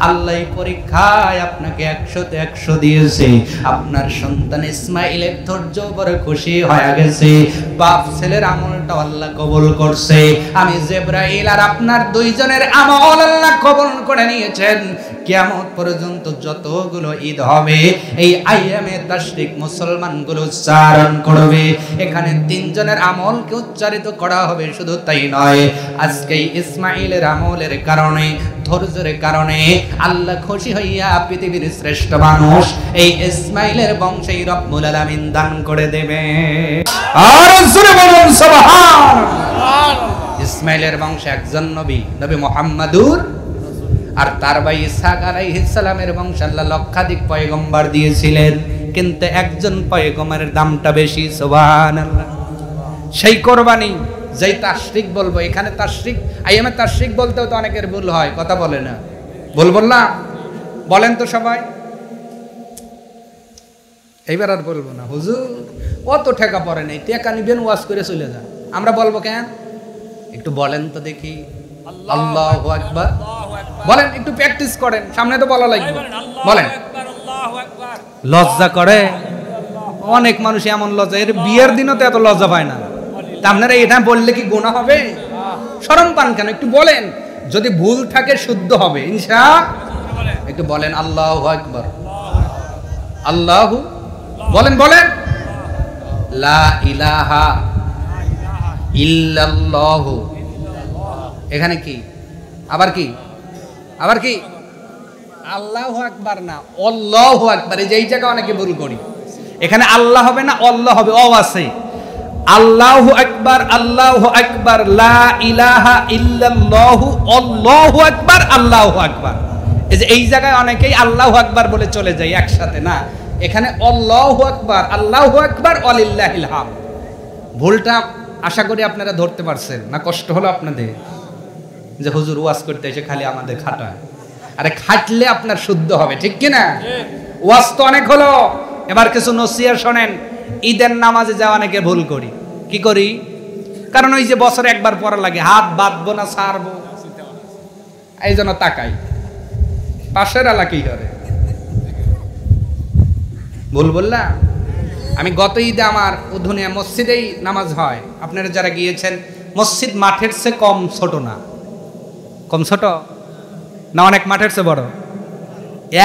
আল্লাহ পরীক্ষায় আপনাকে 100তে 100 দিয়েছে। আপনার সন্তান ইসমাইলের ধৈর্য বড় খুশি হয়ে গেছে, বাপ ছেলের আমলটা আল্লাহ কবুল করছে। আমি জিবরাইল আর আপনার দুইজনের আমল আল্লাহ কবুল করে নিয়েছেন। কিয়ামত পর্যন্ত যতগুলো ঈদ হবে এই আইয়ামে তাশরিক মুসলমানগুলো উচ্চারণ করবে। এখানে তিনজনের আমলকে উচ্চারিত করা হবে। শুধু তাই নয়, আজকে ইসমাইলের আমলের কারণে, ধৈর্যের কারণে আল্লাহ খুশি হইয়া পৃথিবীর শ্রেষ্ঠ মানুষ এই ইসমাইলের বংশে রব্বুল আলামিন দান করে দেবে। আর জোরে বলুন সুবহানাল্লাহ। ইসমাইলের বংশে একজন নবী, নবী মুহাম্মাদুর, আর তার ভাই ইসহাক আলাইহিস সালামের বংশে আল্লাহ লক্ষাধিক পয়গম্বর দিয়েছিলেন, কিন্তু একজন পয়গম্বরের দামটা বেশি। সুবহানাল্লাহ। সেই কোরবানি, যেই তাশরিক বলবো, এখানে তাশরিক, আইয়ামে তাশরিক বলতেও তো অনেকের ভুল হয়, কথা বলে না, ভুল বললাম? বলেন তো সবাই। এইবার আর বলবো না, হুজুর অত ঠেকা পড়ে নেই, টেকা নিবেন ওয়াজ করে চলে যান, আমরা বলবো কেন? একটু বলেন তো দেখি। আল্লাহু আকবার বলেন, একটু প্র্যাকটিস করেন, সামনে তো বলা লাগবে। বলেন। লজ্জা করে অনেক মানুষ, এমন লজ্জা, এর বিয়ের দিনও তো এত লজ্জা পায় না। তা আপনারা এটা বললে কি গুনাহ হবে? শরম পান কেন? একটু বলেন, যদি ভুল থাকে শুদ্ধ হবে ইনশাআল্লাহ। একটু বলেন আল্লাহু আকবার। আল্লাহু বলেন, বলেন। লা ইলাহা ইল্লাল্লাহু। এখানে কি? আবার কি? আবার কি? আল্লাহু আকবার না, আল্লাহু আকবার। এই যে এই জায়গা অনেকে ভুল করি, এখানে আল্লাহ হবে না, আল্লাহ হবে, অ আছে। আল্লাহু আকবার, আল্লাহু আকবার, লা ইলাহা ইল্লাল্লাহু, আল্লাহু আকবার, আল্লাহু আকবার। এই যে এই জায়গায় অনেকেই আল্লাহু আকবার বলে চলে যায় একসাথে, না, এখানে আল্লাহু আকবার, আল্লাহু আকবার, ওয়ালিল্লাহিল হামদ। ভুলটা আশা করি আপনারা ধরতে পারছেন না? কষ্ট হলো আপনাদের যে হুজুর ওয়াজ করতে এসে খালি আমাদের খাটায়? আরে খাটলে আপনার শুদ্ধ হবে, ঠিক কি না? ওয়াজ তো অনেক হলো, এবার কিছু নসিহত শোনেন। ঈদের নামাজে যাওয়া অনেকে ভুল করি। কি করি? কারণ ওই যে বছরে একবার পড়া লাগে, হাত বাঁধবো না ছাড়বো, এই জন্য তাকাই, পাশের আলা কি করে। ভুল বললাম? আমি গত ঈদে আমার উধুনিয়া মসজিদেই নামাজ হয়, আপনারা যারা গিয়েছেন, মসজিদ মাঠের চেয়ে কম ছোট না? কম ছোট না, অনেক মাঠের চেয়ে বড়।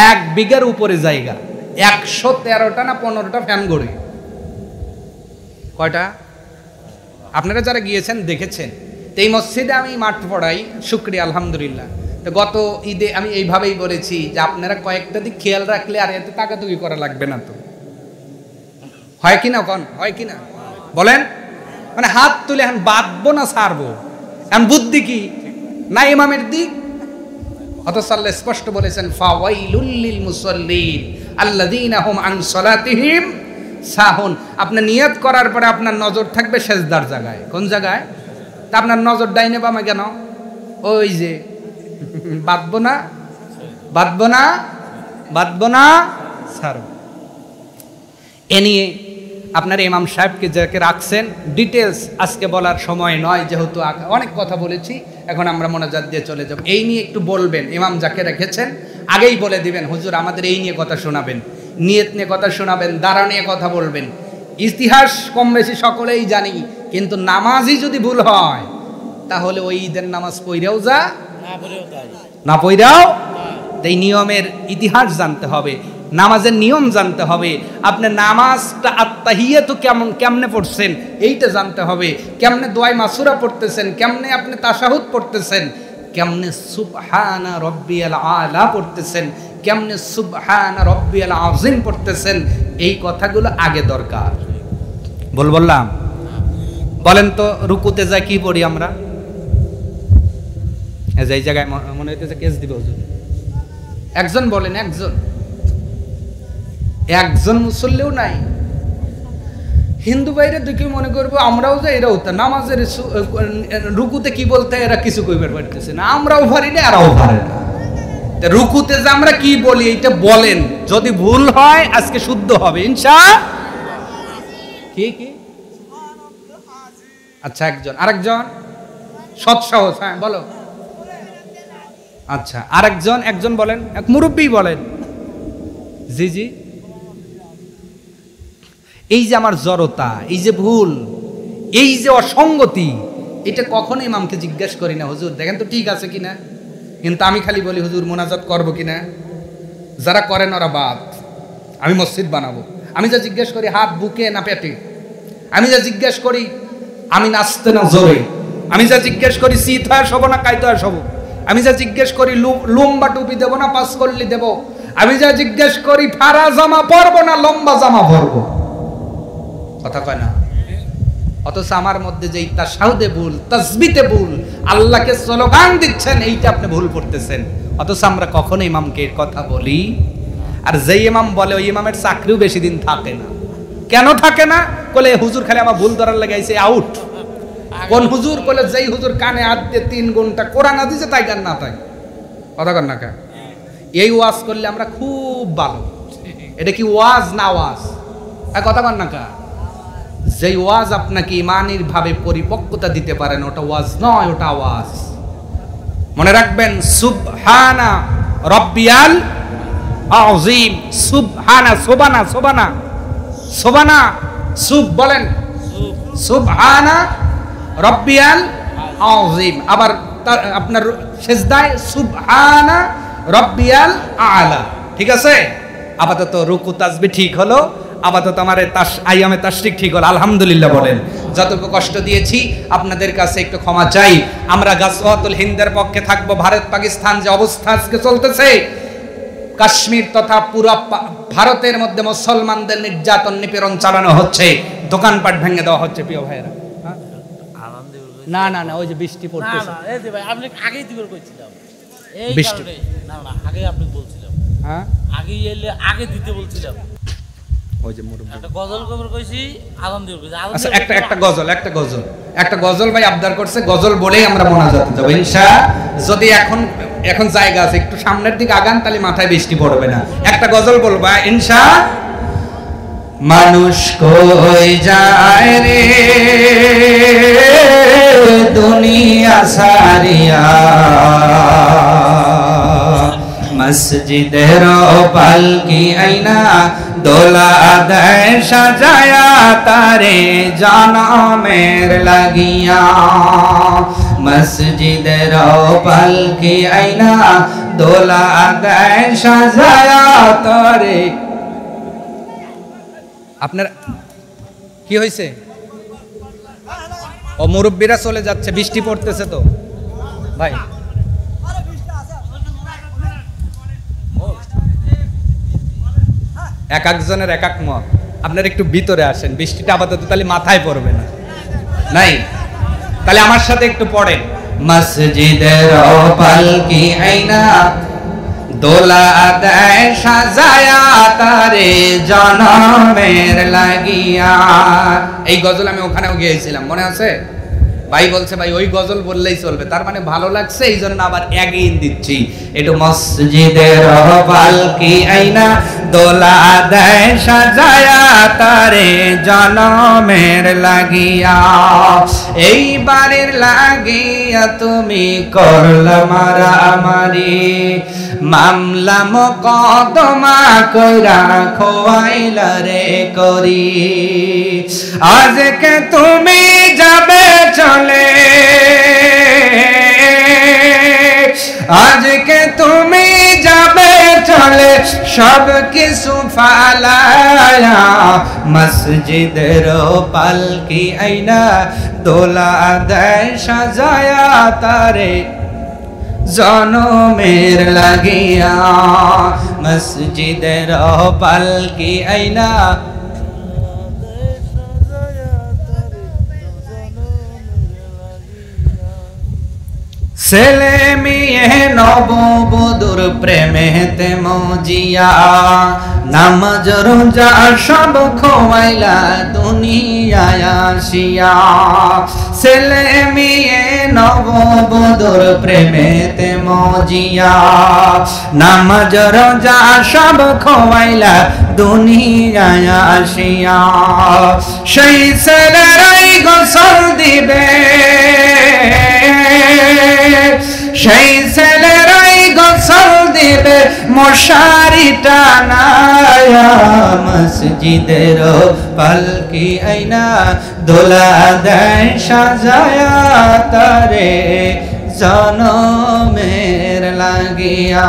1 বিঘার উপরে জায়গা, 113টা না 15টা ফ্যান গড়ে। কয়টা? আপনারা যারা গিয়েছেন দেখেছেন। এই মসজিদে আমি মাঠ পড়াই, শুকরিয়া আলহামদুলিল্লাহ। তো গত ঈদে আমি এইভাবেই বলেছি যে আপনারা কয়েকটা দিক খেয়াল রাখলে আর এতে তাকাতুকি করা লাগবে না। তো হয় কিনা? কন হয় কিনা বলেন? মানে হাত তুলে এখন বাঁধবো না ছাড়বো, এখন বুদ্ধি কি না ইমামের দিক। অথচ আল্লাহ স্পষ্ট বলেছেন, ফাওয়াইলুল লিল মুসাল্লিন আল্লাযীনা হুম আন সালাতিহিম সাহুন। আপনি নিয়ত করার পরে আপনার নজর থাকবে সেজদার জায়গায়। কোন জায়গায়? তা আপনার নজর ডাইনে বামে কেন? ওই যে বাঁধবো না, বাঁধবো না, বাঁধবো না, ছাড়ব। এ নিয়ে আপনার ইমাম সাহেবকে যাকে রাখছেন, ডিটেলস আজকে বলার সময় নয়, যেহেতু অনেক কথা বলেছি, এখন আমরা মোনাজাত দিয়ে চলে যাব। এই নিয়ে একটু বলবেন, ইমাম যাকে রেখেছেন আগেই বলে দিবেন, হুজুর আমাদের এই নিয়ে কথা শোনাবেন, নিয়ত নিয়ে কথা শোনাবেন, দাঁড়া নিয়ে কথা বলবেন। ইতিহাস কম বেশি সকলেই জানি, কিন্তু নামাজই যদি ভুল হয় তাহলে ওই ঈদের নামাজ পইরাও যা, না পইরাও। এই নিয়মের ইতিহাস জানতে হবে, নামাজের নিয়ম জানতে হবে। আপনি নামাজটা আত্তাহিয়াতু কেমনে পড়ছেন এইটা জানতে হবে, কেমনে দোয়া মাসুরা পড়তেছেন, কেমনে আপনি তাশাহুদ পড়তেছেন, কেমনে সুবহানা রব্বিয়াল আলা পড়তেছেন, কেমনে সুবহানা রব্বিয়াল আযীম পড়তেছেন, এই কথাগুলো আগে দরকার। বললাম? বলেন তো, রুকুতে যাই কি পড়ি আমরা? এই জায়গায় মনে হইতেছে কেস দিবে হুজুর। একজন বলেন, একজন মুসল্লিও নাই। হিন্দু বাইরে দেখে মনে করবো আমরাও যে এরাও তা নামাজের রুকুতে কি বলতে এরা কিছু কইবার পারতেছে না, আমরাও পারি না, এরাও পারে না। রুকুতে যে আমরা কি বলি এইটা বলেন, যদি ভুল হয় আজকে শুদ্ধ হবে ইনশাআল্লাহ। কি আচ্ছা একজন, আরেকজন সৎ সাহস। হ্যাঁ বলো। আচ্ছা একজন বলেন, এক মুরব্বী বলেন। জি জি। এই যে আমার জড়তা, এই যে ভুল, এই যে অসঙ্গতি, এটা কখনো ইমামকে জিজ্ঞেস করি না, হুজুর দেখেন তো ঠিক আছে কিনা। কিন্তু আমি খালি বলি, হুজুর মোনাজাত করবো কিনা। যারা করেন ওরা বাদ, আমি মসজিদ বানাবো। আমি যা জিজ্ঞেস করি হাত বুকে না পেটে, আমি যা জিজ্ঞেস করি আমি নাচতে না জোরে, আমি যা জিজ্ঞেস করি শীত হয় শোবো না কাইতে হয় শোবো, আমি যা জিজ্ঞেস করি লম্বা টুপি দেবো না পাঁচ কল্লি দেবো, আমি যা জিজ্ঞেস করি ফাড়া জামা পরবো না লম্বা জামা পরবো। কথা কয় না। অথচ আমার মধ্যে যে তাশাহুদে ভুল, তাসবিতে ভুল, আল্লাহকে স্লোগান দিচ্ছেন, এইটা আপনি ভুল করতেছেন। অথচ আমরা কখনো ইমামকে এর কথা বলি। আর যেই ইমাম বলে ওই ইমামের চাকরিও বেশি দিন থাকে না। কেন থাকে না? বলে হুজুর খালি আমার ভুল ধরার লাগাইছে, আউট। কোন হুজুর? বলে যেই হুজুর কানে হাত দিয়ে 3 ঘন্টা কোরআন না দিছে তাই গান না তাই। কথা কর না কা? এই ওয়াজ করলে আমরা খুব ভালো। এটা কি ওয়াজ না ওয়াজ? কথা কর না কা? যেই ওয়াজ আপনাকে ইমানের ভাবে পরিপক্কতা দিতে পারেন ওটা ওয়াজ নয়, ওটা আওয়াজ। মনে রাখবেন, সুবহানা রব্বিয়াল আযীম। সুবহানা, সোবানা সোবানা সোবানা, সুব বলেন, সুবহানা রব্বিয়াল আযীম। আবার আপনার সিজদায় সুবহানা রব্বিয়াল আলা। ঠিক আছে? আপাতত রুকু তাসবিহ ঠিক হলো, আপাতত আমার আইয়ামে তাশরিক ঠিক হলো, আলহামদুলিল্লাহ বলেন। যতটুকু কষ্ট দিয়েছি আপনাদের কাছে একটু ক্ষমা চাই। আমরা গাজওয়াতুল হিন্দের পক্ষে থাকবো। ভারত পাকিস্তান যে অবস্থা আজকে চলতেছে, কাশ্মীর তথা পুরো ভারতের মধ্যে মুসলমানদের নির্যাতন নিপীড়ন চালানো হচ্ছে, দোকানপাট ভেঙে দেওয়া হচ্ছে। প্রিয় ভাইয়েরা, না না না, ওই যে বৃষ্টি পড়তেছে, আপনি আগেই দিবেন কইছিলাম, এই বৃষ্টি কারণে না না আগে আপনি বলছিলাম, হ্যাঁ আগে এলে আগে দিতে বলছিলাম। ওই যে মুরব্বি একটা গজল কবর কইছি, আজান দিবেন কইছি। আচ্ছা একটা গজল ভাই আবদার করছে, গজল বলেই আমরা মোনাজাতে যাব ইনশাআল্লাহ। যদি এখন জায়গা আছে একটু সামনের দিকে আগান, তাহলে মাথায় বৃষ্টি পড়বে না। একটা গজল বলবো ইনশাআল্লাহ। মানুষ কই যায় রে দুনিয়া সারিয়া, মসজিদের পালকি আইনা দোলা দেয় সাজায়া তারে জনমের লাগিয়া। মসজিদের পালকি আইনা দোলা দেয় সাজায়া তারে। আপনার কি হয়েছে? ও মুরব্বীরা চলে যাচ্ছে, বৃষ্টি পড়তেছে তো ভাই। এক একজনের এক এক মত। আপনারা একটু ভিতরে আসেন, বৃষ্টিটা আপাতত তাহলে মাথায় পড়বে না। নাই তাহলে আমার সাথে একটু পড়েন। মসজিদের পালকি আইনা দোলা দেয় সাজায়া তারে জনমের লাগিয়া। এই গজল আমি ওখানেও গিয়েছিলাম, মনে আছে? ভাই বলছে ভাই ওই গজল বললেই চলবে, তার মানে ভালো লাগছে এই জন্য আবার এগিয়ে দিচ্ছি একটু। মসজিদের পালকি আইনা দোলা দেয় সাজায়া তারে জনমের লাগিয়া। এই বাড়ির লাগিয়া তুমি করলা মারামারি, মামলা মোকদ্দমা কইরা খোয়াইলা রে করি। আজকে তুমি যাবে চলে, আজকে তুমি যাবে চলে সব কিছু ফালায়া। মসজিদের পালকি আইনা দোলা দেয় সাজায়া তারে জনমের লাগিয়া। মসজিদের পালকি আইনা ছেলে মেয়ে নববধূর প্রেমেতে মজিয়া, নামাজ রোজা সব খোয়াইলা দুনিয়ায় আসিয়া। ছেলে মেয়ে নববধূর প্রেমেতে মজিয়া, নামাজ রোজা সব খোয়াইলা দুনিয়ায় আসিয়া। সেই ছেলেরাই গোসল দিবে, সেই ছেলেরাই গোসল দিবে মশারি টানায়া, মসজিদের পালকি আইনা দোলা দেয় সাজায়া, তারে জনমের লাগিয়া।